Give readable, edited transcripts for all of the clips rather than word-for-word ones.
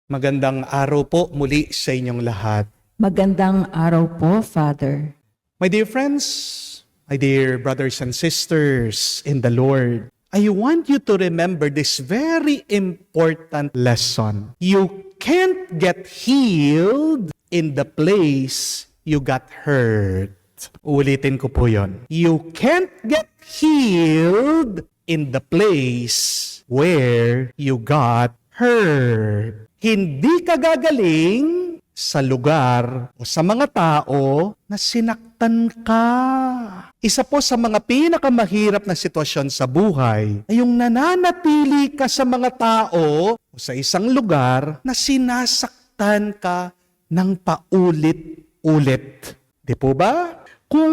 Magandang araw po muli sa inyong lahat. Magandang araw po, Father. My dear friends, my dear brothers and sisters in the Lord, I want you to remember this very important lesson. You can't get healed in the place you got hurt. Ulitin ko po yon. You can't get healed in the place where you got hurt. Hindi ka gagaling sa lugar o sa mga tao na sinaktan ka. Isa po sa mga pinakamahirap na sitwasyon sa buhay ay yung nananatili ka sa mga tao o sa isang lugar na sinasaktan ka ng paulit-ulit. Di po ba? Kung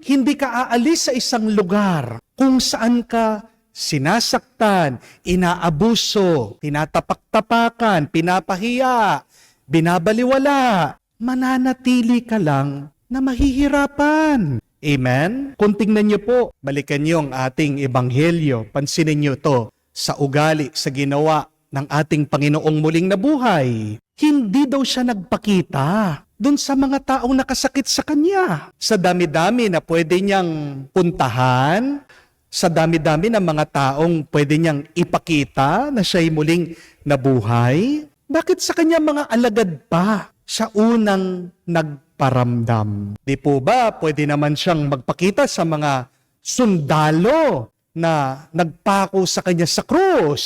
hindi ka aalis sa isang lugar kung saan ka sinasaktan, inaabuso, tinatapak-tapakan, pinapahiya, binabaliwala, mananatili ka lang na mahihirapan. Amen? Kung tingnan niyo po, balikan niyo ang ating ebanghelyo, pansinin niyo to sa ugali, sa ginawa ng ating Panginoong muling nabuhay. Hindi daw siya nagpakita dun sa mga taong nakasakit sa kanya. Sa dami-dami na pwede niyang puntahan, sa dami-dami ng mga taong pwede niyang ipakita na siya'y muling nabuhay, bakit sa kanya mga alagad pa siya unang nagparamdam? Di po ba pwede naman siyang magpakita sa mga sundalo na nagpako sa kanya sa krus?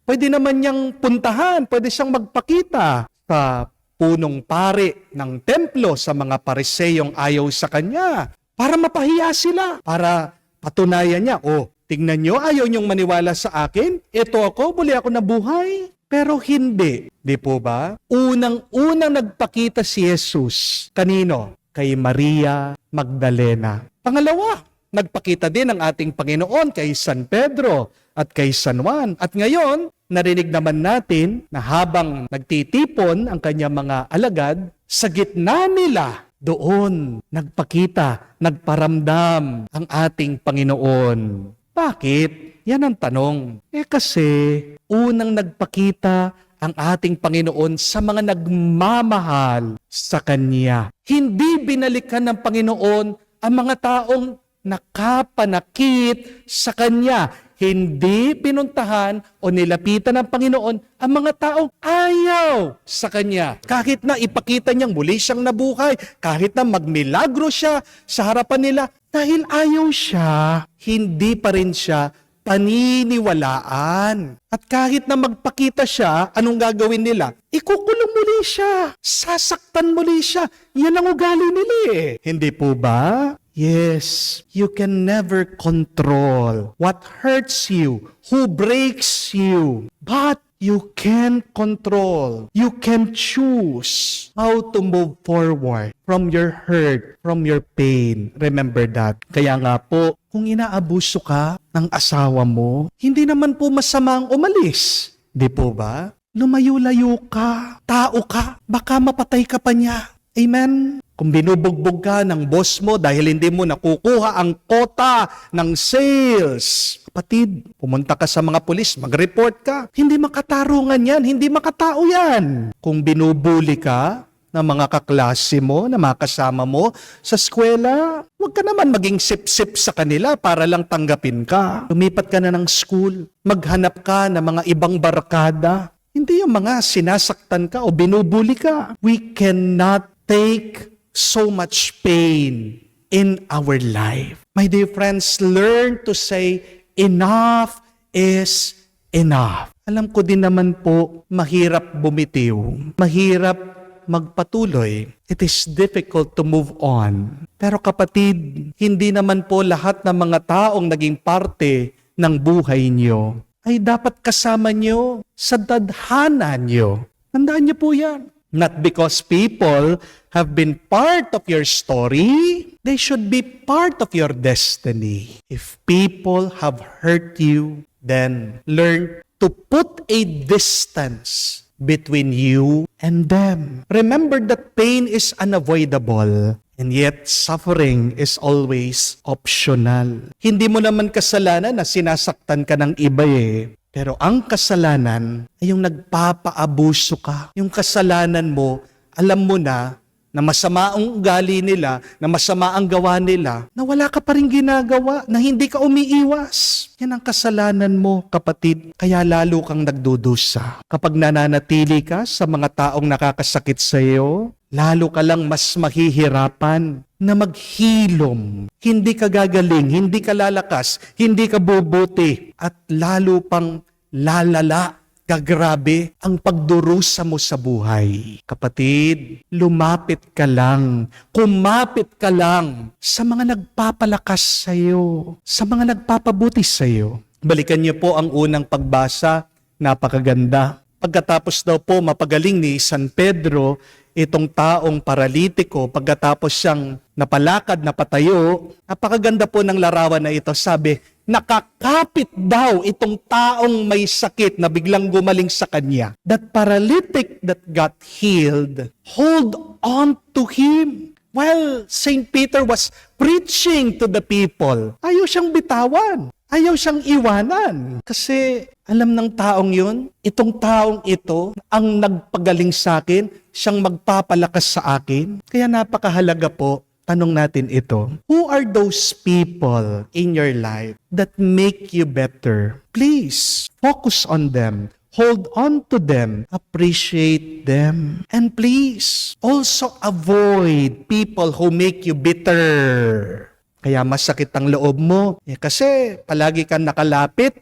Pwede naman niyang puntahan, pwede siyang magpakita sa punong pari ng templo sa mga pariseyong ayaw sa kanya para mapahiya sila, para patunayan niya, tingnan nyo, ayaw niyong maniwala sa akin, ito ako, muli ako nabuhay. Pero hindi, di po ba? Unang-unang nagpakita si Jesus. Kanino? Kay Maria Magdalena. Pangalawa, nagpakita din ang ating Panginoon kay San Pedro at kay San Juan. At ngayon, narinig naman natin na habang nagtitipon ang kanyang mga alagad, sa gitna nila, doon nagpakita, nagparamdam ang ating Panginoon. Bakit? Yan ang tanong. Kasi unang nagpakita ang ating Panginoon sa mga nagmamahal sa Kanya. Hindi binalikan ng Panginoon ang mga taong nakapanakit sa Kanya. Hindi pinuntahan o nilapitan ng Panginoon ang mga taong ayaw sa Kanya. Kahit na ipakita niyang muli siyang nabuhay, kahit na magmilagro siya sa harapan nila, dahil ayaw siya, hindi pa rin siya paniniwalaan. At kahit na magpakita siya, anong gagawin nila? Ikukulong muli siya, sasaktan muli siya. Yan ang ugali nila eh. Hindi po ba? Yes, you can never control what hurts you, who breaks you, but you can control, you can choose how to move forward from your hurt, from your pain. Remember that. Kaya nga po, kung inaabuso ka ng asawa mo, hindi naman po masamang umalis. Di po ba? Lumayo-layo ka, tao ka, baka mapatay ka pa niya. Amen? Kung binubugbog ka ng boss mo dahil hindi mo nakukuha ang kota ng sales, kapatid, pumunta ka sa mga pulis, mag-report ka. Hindi makatarungan yan, hindi makatao yan. Kung binubuli ka ng mga kaklase mo, na mga kasama mo sa eskwela, huwag ka naman maging sip-sip sa kanila para lang tanggapin ka. Lumipat ka na ng school, maghanap ka ng mga ibang barkada. Hindi yung mga sinasaktan ka o binubuli ka. We cannot take so much pain in our life. My dear friends, learn to say, enough is enough. Alam ko din naman po, mahirap bumitiw, mahirap magpatuloy. It is difficult to move on. Pero kapatid, hindi naman po lahat ng mga taong naging parte ng buhay niyo ay dapat kasama niyo sa tadhana niyo. Tandaan niyo po yan. Not because people have been part of your story, they should be part of your destiny. If people have hurt you, then learn to put a distance between you and them. Remember that pain is unavoidable, and yet suffering is always optional. Hindi mo naman kasalanan na sinasaktan ka ng iba eh. Pero ang kasalanan ay yung nagpapaabuso ka. Yung kasalanan mo, alam mo na masama ang ugali nila, na masama ang gawa nila, na wala ka pa rin ginagawa, na hindi ka umiiwas. Yan ang kasalanan mo, kapatid. Kaya lalo kang nagdudusa. Kapag nananatili ka sa mga taong nakakasakit sa iyo, lalo ka lang mas mahihirapan na maghilom. Hindi ka gagaling, hindi ka lalakas, hindi ka bubuti, at lalo pang lalala. Gagrabe ang pagdurusa mo sa buhay. Kapatid, lumapit ka lang, kumapit ka lang sa mga nagpapalakas sa iyo, sa mga nagpapabuti sa iyo. Balikan niyo po ang unang pagbasa, napakaganda. Pagkatapos daw po mapagaling ni San Pedro, itong taong paralitiko, pagkatapos siyang napalakad, napatayo, napakaganda po ng larawan na ito. Sabi, nakakapit daw itong taong may sakit na biglang gumaling sa kanya. That paralytic that got healed, hold on to him. While St. Peter was preaching to the people, ayaw siyang bitawan. Ayaw siyang iwanan. Kasi alam ng taong yun, itong taong ito ang nagpagaling sa akin, siyang magpapalakas sa akin. Kaya napakahalaga po, tanong natin ito. Who are those people in your life that make you better? Please, focus on them. Hold on to them. Appreciate them. And please, also avoid people who make you bitter. Kaya masakit ang loob mo. Kasi palagi kang nakalapit,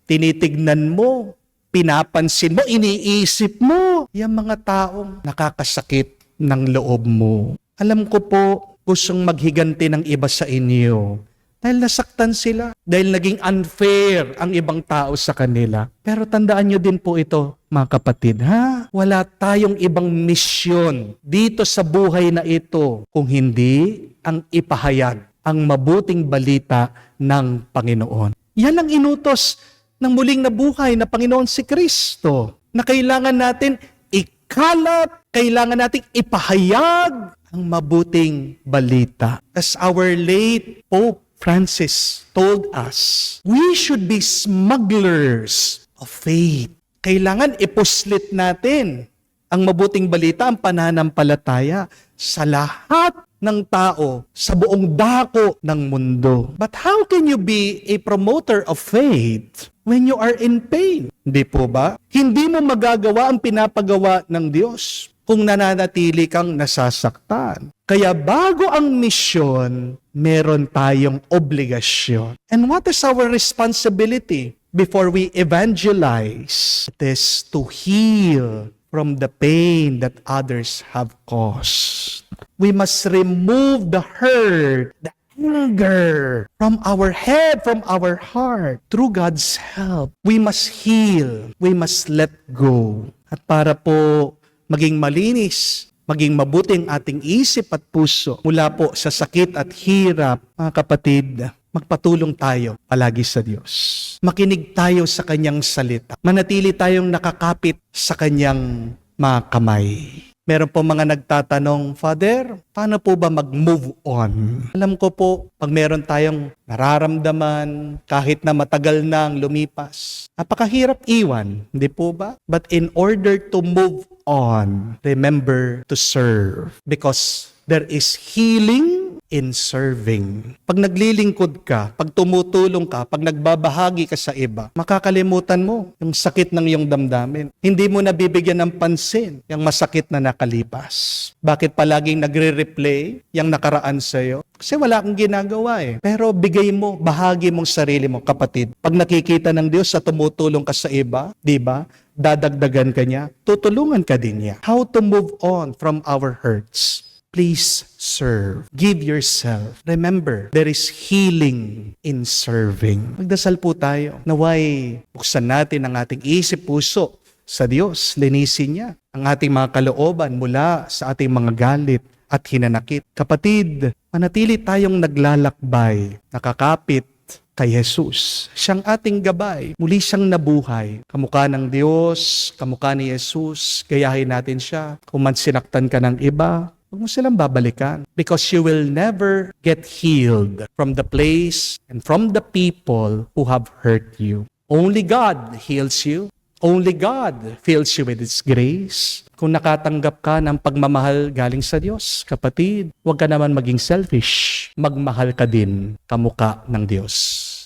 tinitignan mo, pinapansin mo, iniisip mo. Yung mga taong nakakasakit ng loob mo. Alam ko po, gustong maghiganti ng iba sa inyo. Dahil nasaktan sila. Dahil naging unfair ang ibang tao sa kanila. Pero tandaan nyo din po ito, mga kapatid. Wala tayong ibang misyon dito sa buhay na ito kung hindi ang ipahayag ang mabuting balita ng Panginoon. Yan ang inutos ng muling nabuhay na Panginoon si Kristo, na kailangan natin ikalat, kailangan natin ipahayag ang mabuting balita. As our late Pope Francis told us, we should be smugglers of faith. Kailangan ipuslit natin ang mabuting balita, ang pananampalataya sa lahat ng tao sa buong dako ng mundo. But how can you be a promoter of faith when you are in pain? Hindi po ba? Hindi mo magagawa ang pinapagawa ng Diyos kung nananatili kang nasasaktan. Kaya bago ang misyon, meron tayong obligasyon. And what is our responsibility before we evangelize? It is to heal from the pain that others have caused. We must remove the hurt, the anger from our head, from our heart. Through God's help, we must heal. We must let go. At para po maging malinis, maging mabuting ating isip at puso mula po sa sakit at hirap, mga kapatid, magpatulong tayo palagi sa Diyos. Makinig tayo sa Kanyang salita. Manatili tayong nakakapit sa Kanyang mga kamay. Meron po mga nagtatanong, Father, paano po ba mag-move on? Alam ko po, pag meron tayong nararamdaman, kahit na matagal nang lumipas, napakahirap iwan, hindi po ba? But in order to move on, remember to serve. Because there is healing in serving. Pag naglilingkod ka, pag tumutulong ka, pag nagbabahagi ka sa iba, makakalimutan mo yung sakit ng iyong damdamin. Hindi mo nabibigyan ng pansin yung masakit na nakalipas. Bakit palaging nagre-replay yung nakaraan sa iyo? Kasi wala kang ginagawa eh. Pero bigay mo, bahagi mong sarili mo, kapatid. Pag nakikita ng Diyos sa tumutulong ka sa iba, di ba? Dadagdagan ka niya, tutulungan ka din niya. How to move on from our hurts? Please serve. Give yourself. Remember, there is healing in serving. Magdasal po tayo. Naway, buksan natin ang ating isip, puso sa Diyos. Linisin niya ang ating mga kalooban mula sa ating mga galit at hinanakit. Kapatid, manatili tayong naglalakbay, nakakapit kay Jesus. Siyang ating gabay. Muli siyang nabuhay. Kamukha ng Diyos, kamukha ni Jesus. Gayahin natin siya. Kung man sinaktan ka ng iba, huwag mo silang babalikan. Because you will never get healed from the place and from the people who have hurt you. Only God heals you. Only God fills you with His grace. Kung nakatanggap ka ng pagmamahal galing sa Diyos, kapatid, huwag ka naman maging selfish. Magmahal ka din kamukha ng Diyos.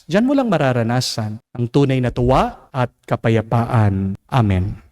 Diyan mo lang mararanasan ang tunay na tuwa at kapayapaan. Amen.